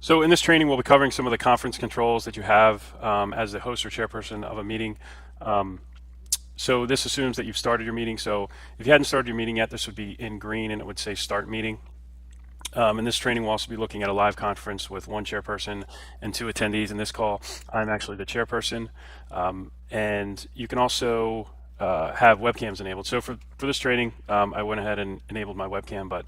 So in this training, we'll be covering some of the conference controls that you have as the host or chairperson of a meeting. Um, so this assumes that you've started your meeting. So if you hadn't started your meeting yet, this would be in green and it would say start meeting. In this training, we'll also be looking at a live conference with one chairperson and two attendees. In this call, I'm actually the chairperson. And you can also have webcams enabled. So for this training, I went ahead and enabled my webcam, but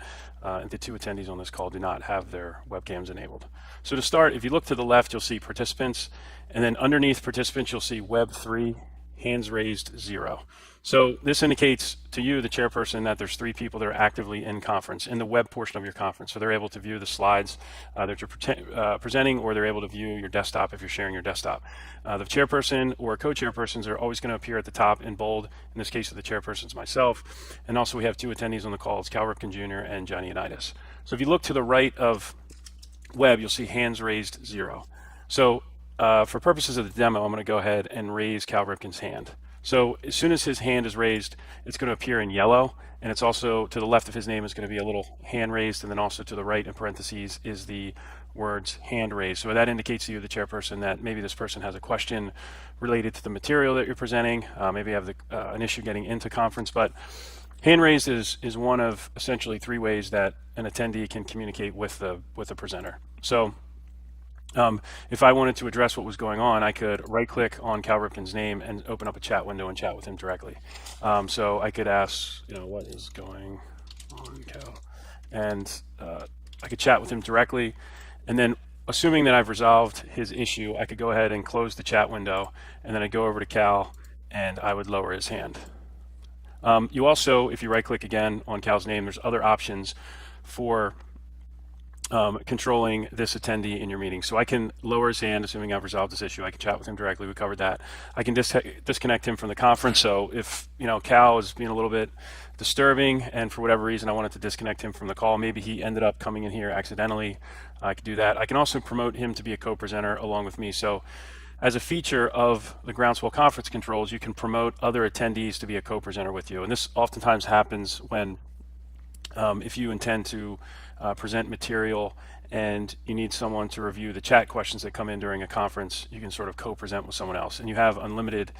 the two attendees on this call do not have their webcams enabled. So to start, if you look to the left, you'll see participants, and then underneath participants, you'll see web 3, hands raised 0. So this indicates to you, the chairperson, that there's 3 people that are actively in conference, in the web portion of your conference. So they're able to view the slides that you're presenting, or they're able to view your desktop if you're sharing your desktop. The chairperson or co-chairpersons are always going to appear at the top in bold. In this case, the chairperson's myself. And also we have 2 attendees on the call. It's Cal Ripken Jr. and Johnny Unitas. So if you look to the right of web, you'll see hands raised 0. So for purposes of the demo, I'm going to go ahead and raise Cal Ripken's hand. So as soon as his hand is raised, it's going to appear in yellow, and it's also to the left of his name is going to be a little hand raised, and then also to the right in parentheses is the words hand raised. So that indicates to you, the chairperson, that maybe this person has a question related to the material that you're presenting. Maybe you have an issue getting into conference, but hand raised is one of essentially 3 ways that an attendee can communicate with the presenter. So if I wanted to address what was going on, I could right-click on Cal Ripken's name and open up a chat window and chat with him directly. So I could ask, what is going on, Cal? And I could chat with him directly. And then, assuming that I've resolved his issue, I could go ahead and close the chat window, and then I'd go over to Cal, and I would lower his hand. You also, if you right-click again on Cal's name, there's other options for controlling this attendee in your meeting. So I can lower his hand, assuming I've resolved this issue. I can chat with him directly. We covered that. I can disconnect him from the conference. So if Cal is being a little bit disturbing, and for whatever reason I wanted to disconnect him from the call, maybe he ended up coming in here accidentally, I could do that. I can also promote him to be a co-presenter along with me. So as a feature of the GroundSwell Conference Controls, you can promote other attendees to be a co-presenter with you. And this oftentimes happens when if you intend to present material and you need someone to review the chat questions that come in during a conference, you can sort of co-present with someone else. And you have unlimited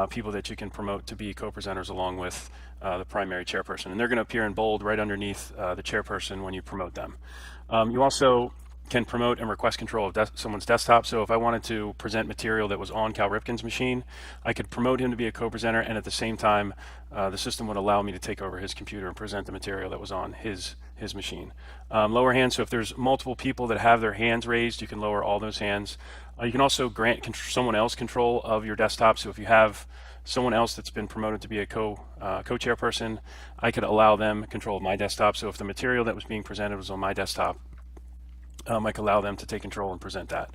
people that you can promote to be co-presenters along with the primary chairperson. And they're going to appear in bold right underneath the chairperson when you promote them. You also can promote and request control of someone's desktop. So if I wanted to present material that was on Cal Ripken's machine, I could promote him to be a co-presenter, and at the same time, the system would allow me to take over his computer and present the material that was on his machine. Lower hands, so if there's multiple people that have their hands raised, you can lower all those hands. You can also grant someone else control of your desktop. So if you have someone else that's been promoted to be a co-chairperson, I could allow them control of my desktop. So if the material that was being presented was on my desktop, I could allow them to take control and present that.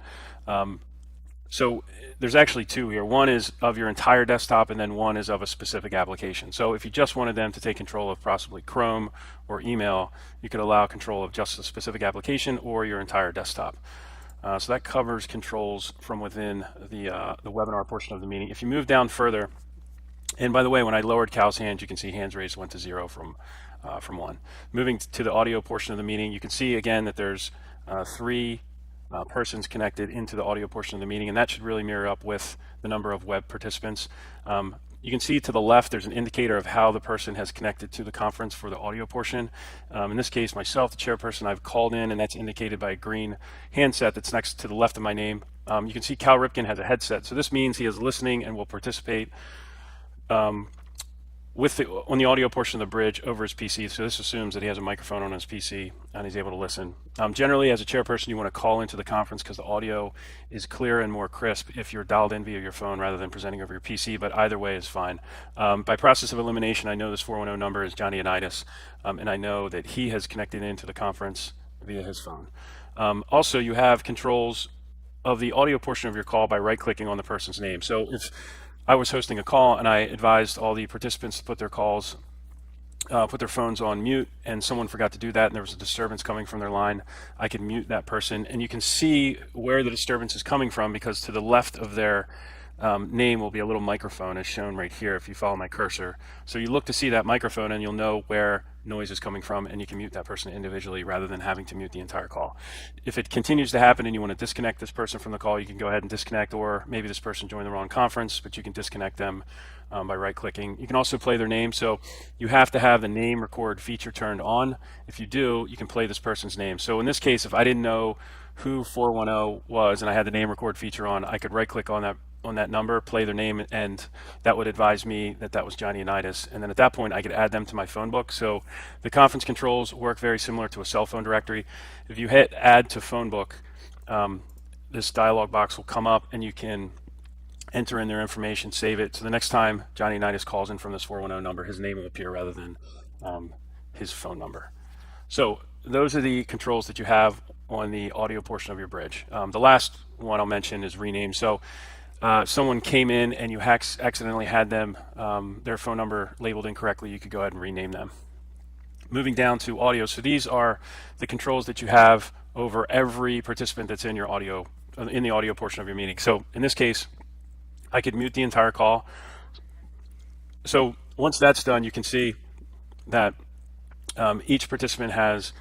So there's actually 2 here. One is of your entire desktop, and then one is of a specific application. So if you just wanted them to take control of possibly Chrome or email, you could allow control of just a specific application or your entire desktop. So that covers controls from within the webinar portion of the meeting. If you move down further, and by the way, when I lowered Cal's hand, you can see hands raised went to 0 from 1. Moving to the audio portion of the meeting, you can see again that there's 3 persons connected into the audio portion of the meeting, and that should really mirror up with the number of web participants. You can see to the left there's an indicator of how the person has connected to the conference for the audio portion. In this case, myself, the chairperson, I've called in, and that's indicated by a green handset that's next to the left of my name. You can see Cal Ripken has a headset, so this means he is listening and will participate on the audio portion of the bridge over his PC. So this assumes that he has a microphone on his PC and he's able to listen. Generally, as a chairperson, you want to call into the conference because the audio is clearer and more crisp if you're dialed in via your phone rather than presenting over your PC, but either way is fine. By process of elimination, I know this 410 number is Johnny Unitas, and I know that he has connected into the conference via his phone. Also, you have controls of the audio portion of your call by right-clicking on the person's name. So if I was hosting a call and I advised all the participants to put their phones on mute, and someone forgot to do that and there was a disturbance coming from their line, I can mute that person. And you can see where the disturbance is coming from because to the left of their name will be a little microphone as shown right here if you follow my cursor. So you look to see that microphone and you'll know where noise is coming from, and you can mute that person individually rather than having to mute the entire call. If it continues to happen and you want to disconnect this person from the call, you can go ahead and disconnect, or maybe this person joined the wrong conference, but you can disconnect them by right-clicking. You can also play their name, so you have to have the name record feature turned on. If you do, you can play this person's name. So in this case, if I didn't know who 410 was and I had the name record feature on, I could right-click on that number, play their name, and that would advise me that that was Johnny Unitas. And then at that point, I could add them to my phone book. So the conference controls work very similar to a cell phone directory. If you hit add to phone book, this dialog box will come up and you can enter in their information, save it. So the next time Johnny Unitas calls in from this 410 number, his name will appear rather than his phone number. So those are the controls that you have on the audio portion of your bridge. The last one I'll mention is rename. So someone came in and you accidentally had them, their phone number labeled incorrectly, you could go ahead and rename them. Moving down to audio. So these are the controls that you have over every participant that's in your audio, in the audio portion of your meeting. So in this case, I could mute the entire call. So once that's done, you can see that each participant has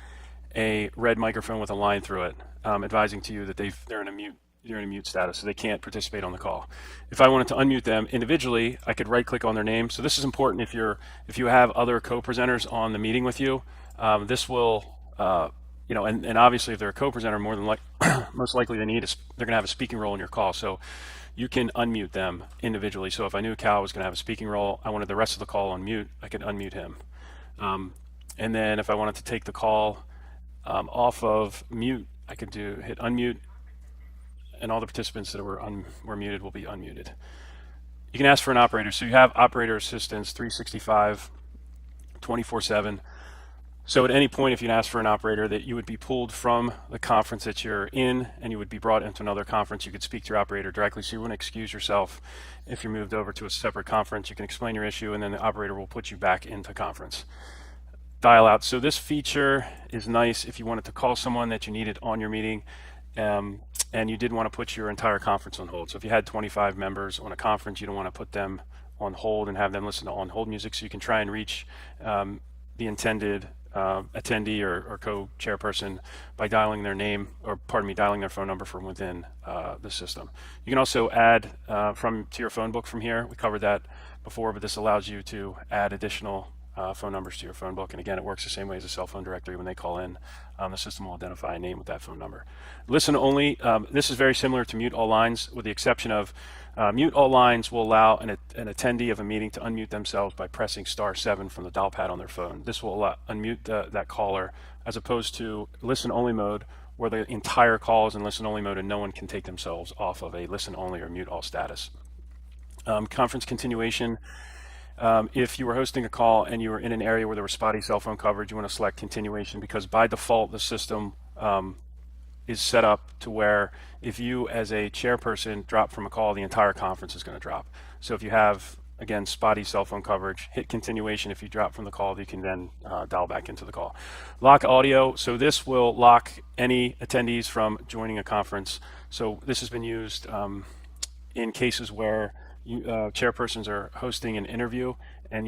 a red microphone with a line through it, advising to you that they're in a mute status, so they can't participate on the call. If I wanted to unmute them individually, I could right-click on their name. So this is important if you have other co-presenters on the meeting with you. This will, and obviously if they're a co-presenter, most likely they're going to have a speaking role in your call. So you can unmute them individually. So if I knew Cal was going to have a speaking role, I wanted the rest of the call on mute, I could unmute him. And then if I wanted to take the call off of mute, I could hit unmute, and all the participants that were muted will be unmuted. You can ask for an operator. So you have operator assistance 365, 24/7. So at any point, if you ask for an operator, that you would be pulled from the conference that you're in and you would be brought into another conference. You could speak to your operator directly, so you wouldn't excuse yourself. If you're moved over to a separate conference, you can explain your issue and then the operator will put you back into conference. Dial out. So this feature is nice if you wanted to call someone that you needed on your meeting and you did want to put your entire conference on hold. So if you had 25 members on a conference, you don't want to put them on hold and have them listen to on hold music. So you can try and reach the intended attendee or co-chairperson by dialing their name, dialing their phone number from within the system. You can also add to your phone book from here. We covered that before, but this allows you to add additional phone numbers to your phone book. And again, it works the same way as a cell phone directory. When they call in, the system will identify a name with that phone number. Listen only. This is very similar to mute all lines, with the exception of mute all lines will allow an attendee of a meeting to unmute themselves by pressing *7 from the dial pad on their phone. This will unmute that caller, as opposed to listen only mode, where the entire call is in listen only mode and no one can take themselves off of a listen only or mute all status. Conference continuation. If you were hosting a call and you were in an area where there was spotty cell phone coverage, you want to select continuation, because by default the system is set up to where if you as a chairperson drop from a call, the entire conference is going to drop. So if you have, again, spotty cell phone coverage, hit continuation. If you drop from the call, you can then dial back into the call. Lock audio. So this will lock any attendees from joining a conference. So this has been used in cases where chairpersons are hosting an interview, and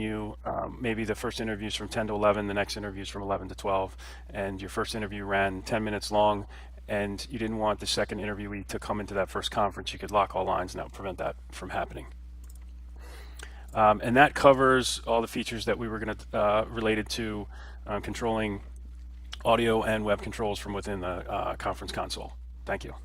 maybe the first interview is from 10 to 11, the next interview is from 11 to 12, and your first interview ran 10 minutes long, and you didn't want the second interviewee to come into that first conference. You could lock all lines, and that would prevent that from happening. And that covers all the features that we were going to related to controlling audio and web controls from within the conference console. Thank you.